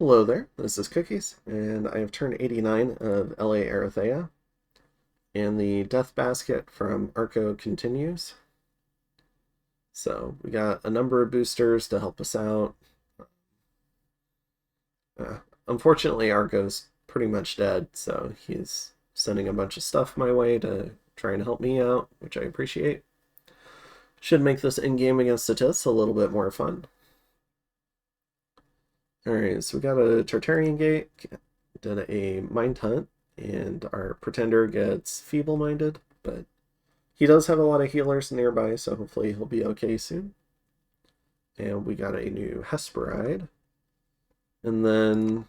Hello there, this is Cookies, and I have turned 89 of LA Erytheia, and the Death Basket from Arco continues. So we got a number of boosters to help us out. Unfortunately, Arco's pretty much dead, so he's sending a bunch of stuff my way to try and help me out, which I appreciate. Should make this in-game against Statis a little bit more fun. Alright, so we got a Tartarian Gate, did a Mind Hunt, and our Pretender gets Feeble-Minded, but he does have a lot of healers nearby, so hopefully he'll be okay soon. And we got a new Hesperide. And then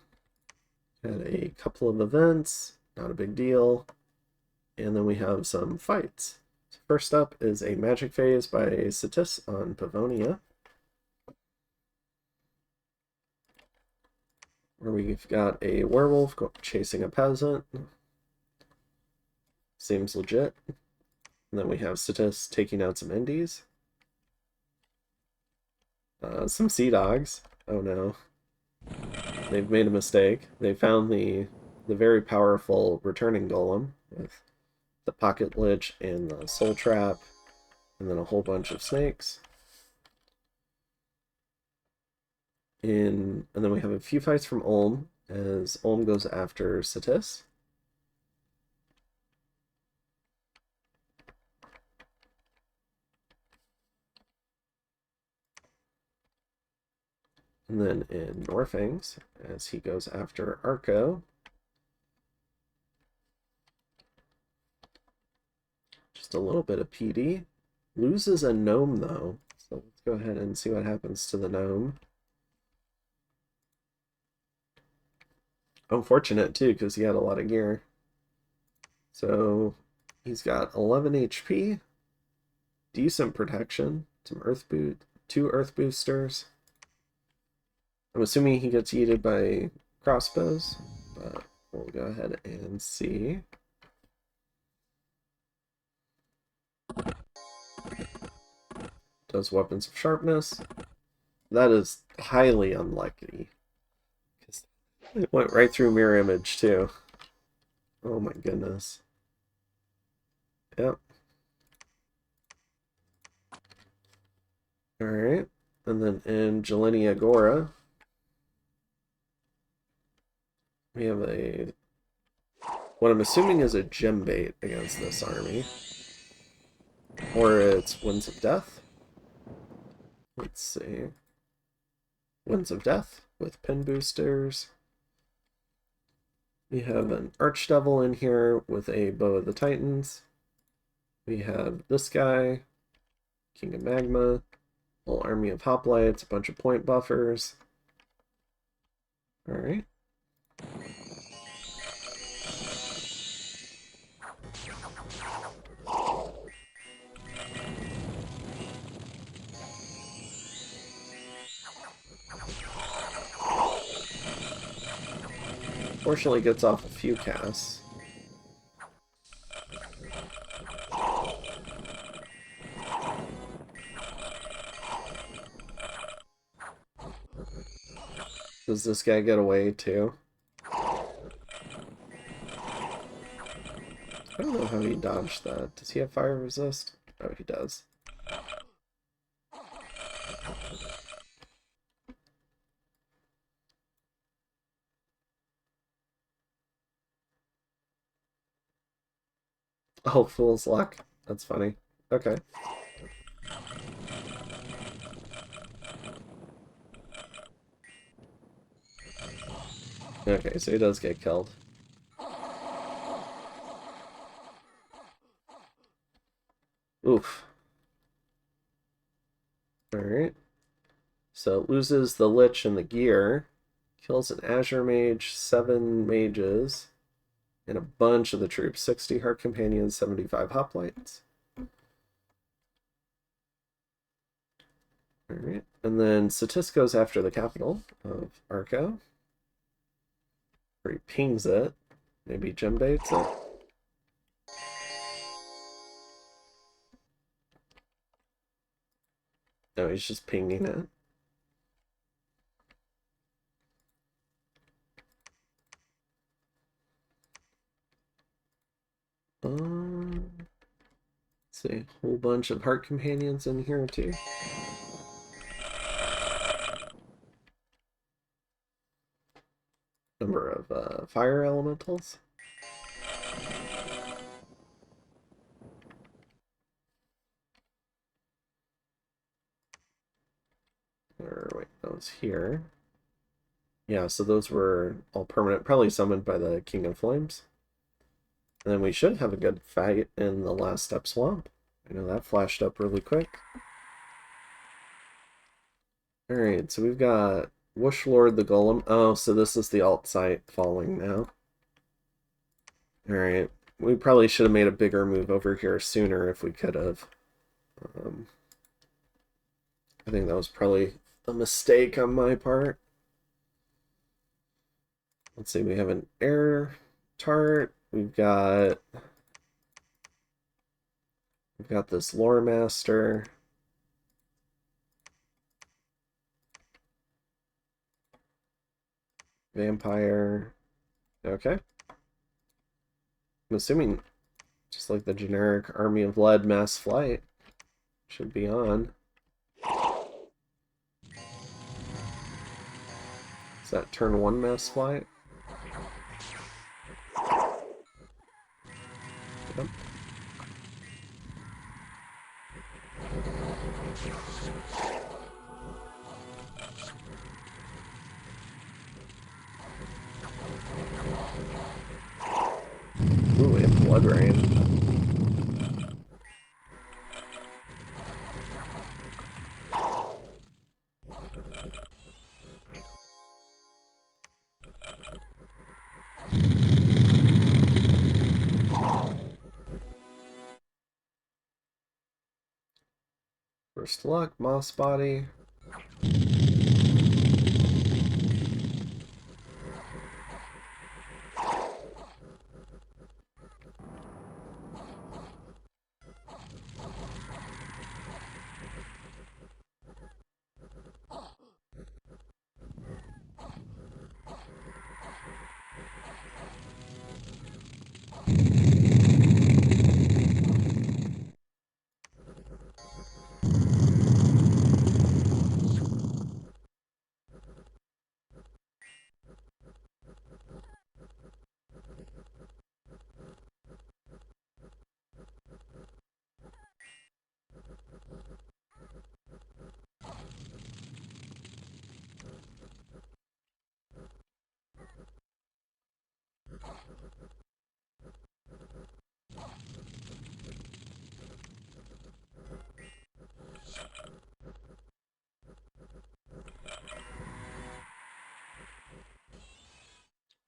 had a couple of events, not a big deal. And then we have some fights. So first up is a Magic Phase by Satis on Pavonia, where we've got a werewolf chasing a peasant. Seems legit. And then we have Satis taking out some indies. Some sea dogs. Oh no. They've made a mistake. They found the very powerful returning golem with the pocket lich and the soul trap, and then a whole bunch of snakes. And then we have a few fights from Ulm as Ulm goes after Satis. And then in Norfangs, as he goes after Arco. Just a little bit of PD. Loses a gnome though, so let's go ahead and see what happens to the gnome. Unfortunate too, because he had a lot of gear. So he's got 11 HP, decent protection, some two earth boosters. I'm assuming he gets yeeted by crossbows, but we'll go ahead and see. Does weapons of sharpness. That is highly unlucky. It went right through mirror image too. Oh my goodness. Yep. Alright. And then in Jelenia Agora, we have what I'm assuming is a gem bait against this army. Or it's Winds of Death. Let's see. Winds of Death with pin boosters. We have an Archdevil in here with a Bow of the Titans. We have this guy, King of Magma, whole army of hoplites, a bunch of point buffers. Alright. Fortunately gets off a few casts. Does this guy get away too? I don't know how he dodged that. Does he have fire resist? Oh, he does. Oh, fool's luck. That's funny. Okay. Okay, so he does get killed. Oof. Alright. So it loses the Lich and the gear. Kills an Azure Mage, 7 mages, and a bunch of the troops. 60 Heart Companions, 75 Hoplites. Alright. And then Satis goes after the capital of Arco. Where he pings it. Maybe gem baits it. No, he's just pinging it. see, a whole bunch of heart companions in here too. Number of fire elementals. Or wait, that was here. Yeah, so those were all permanent, probably summoned by the King of Flames. And then we should have a good fight in the last step swamp. I know that flashed up really quick. Alright, so we've got Whoosh Lord the Golem. Oh, so this is the alt site falling now. Alright, we probably should have made a bigger move over here sooner if we could have. I think that was probably a mistake on my part. Let's see, we have an air tart. We've got this lore master. Vampire. Okay. I'm assuming just like the generic Army of Lead mass flight should be on. Is that turn 1 mass flight? Yep. Ooh, we have Blood Rain. First luck, Moss Body.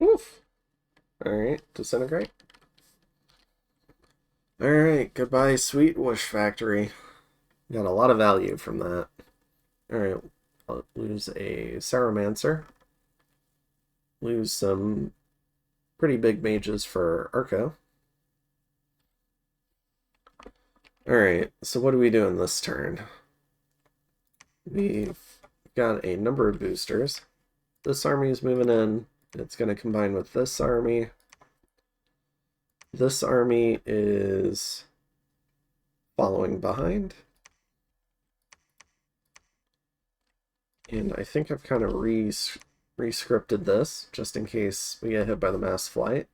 Oof. Alright, Disintegrate. Alright, goodbye, Sweet Whoosh Factory. Got a lot of value from that. Alright, I'll lose a Saromancer. Lose some pretty big mages for Arco. Alright, so what are we doing this turn? We've got a number of boosters. This army is moving in. It's going to combine with this army. This army is following behind. And I think I've kind of re-scripted this, just in case we get hit by the mass flight.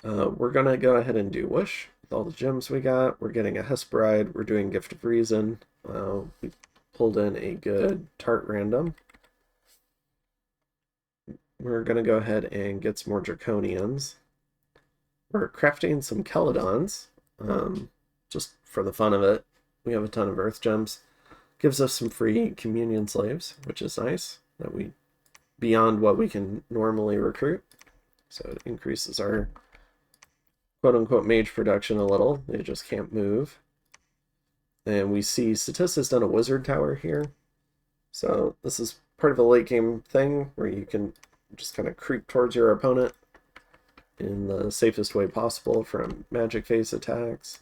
We're going to go ahead and do Wish. With all the gems we got, we're getting a Hesperide, we're doing Gift of Reason. We pulled in a good Tart random. We're going to go ahead and get some more Draconians. We're crafting some Keladons, just for the fun of it. We have a ton of Earth Gems. Gives us some free Communion Slaves, which is nice. That we beyond what we can normally recruit. So it increases our quote-unquote mage production a little. They just can't move. And we see Statistic's done a Wizard Tower here. So this is part of a late game thing where you can just kind of creep towards your opponent in the safest way possible from magic phase attacks.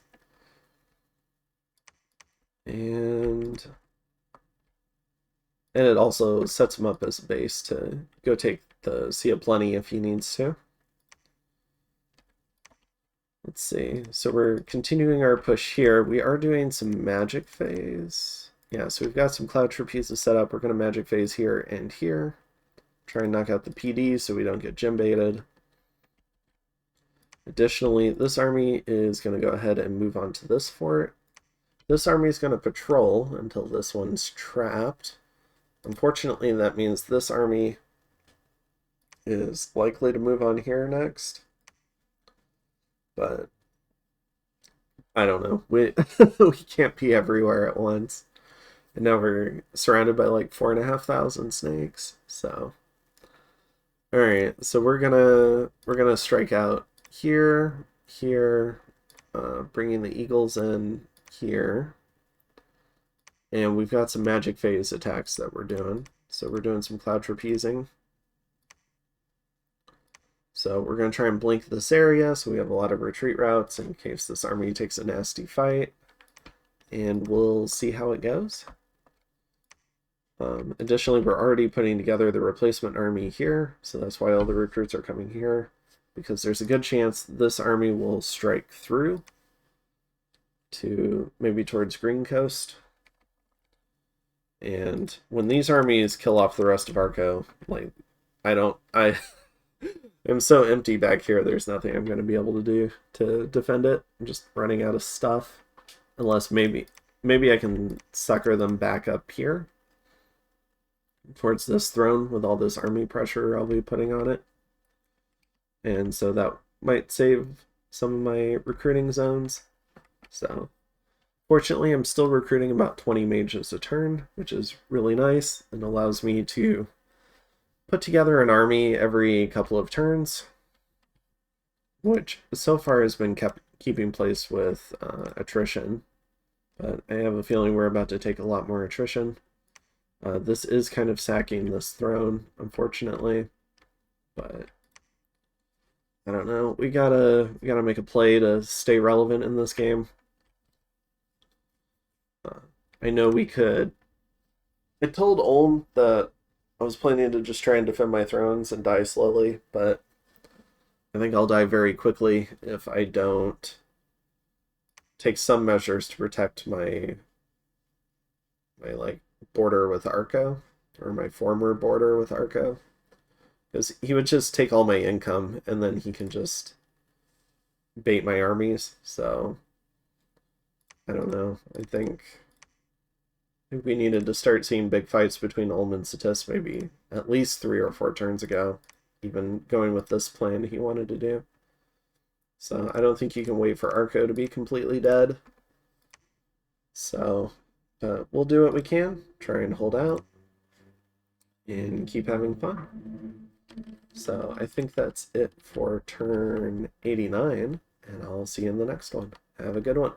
And it also sets him up as a base to go take the Sea of Plenty if he needs to. Let's see. So we're continuing our push here. We are doing some magic phase. Yeah, so we've got some cloud trapezes set up. We're going to magic phase here and here. Try and knock out the PD so we don't get gym baited. Additionally, this army is going to go ahead and move on to this fort. This army is going to patrol until this one's trapped. Unfortunately, that means this army is likely to move on here next. But I don't know. We can't be everywhere at once. And now we're surrounded by like 4,500 snakes. So alright, so we're gonna strike out here, here, bringing the eagles in here. And we've got some magic phase attacks that we're doing. So we're doing some cloud trapezing. So we're going to try and blink this area so we have a lot of retreat routes in case this army takes a nasty fight. And we'll see how it goes. Additionally, we're already putting together the replacement army here. So that's why all the recruits are coming here. Because there's a good chance this army will strike through to maybe towards Green Coast. And when these armies kill off the rest of Arco, like, I am so empty back here, there's nothing I'm going to be able to do to defend it. I'm just running out of stuff. Unless maybe I can sucker them back up here towards this throne with all this army pressure I'll be putting on it. And so that might save some of my recruiting zones. So fortunately, I'm still recruiting about 20 mages a turn, which is really nice and allows me to put together an army every couple of turns, which so far has been keeping pace with attrition. But I have a feeling we're about to take a lot more attrition. This is kind of sacking this throne, unfortunately, but I don't know. We gotta make a play to stay relevant in this game. I know we could. I told Ulm that I was planning to just try and defend my thrones and die slowly, but I think I'll die very quickly if I don't take some measures to protect my like border with Arco, or my former border with Arco. Because he would just take all my income and then he can just bait my armies, so I don't know. I think we needed to start seeing big fights between Ulm and Satis maybe at least 3 or 4 turns ago, even going with this plan he wanted to do. So I don't think you can wait for Arco to be completely dead. So we'll do what we can, try and hold out, and keep having fun. So I think that's it for turn 89, and I'll see you in the next one. Have a good one.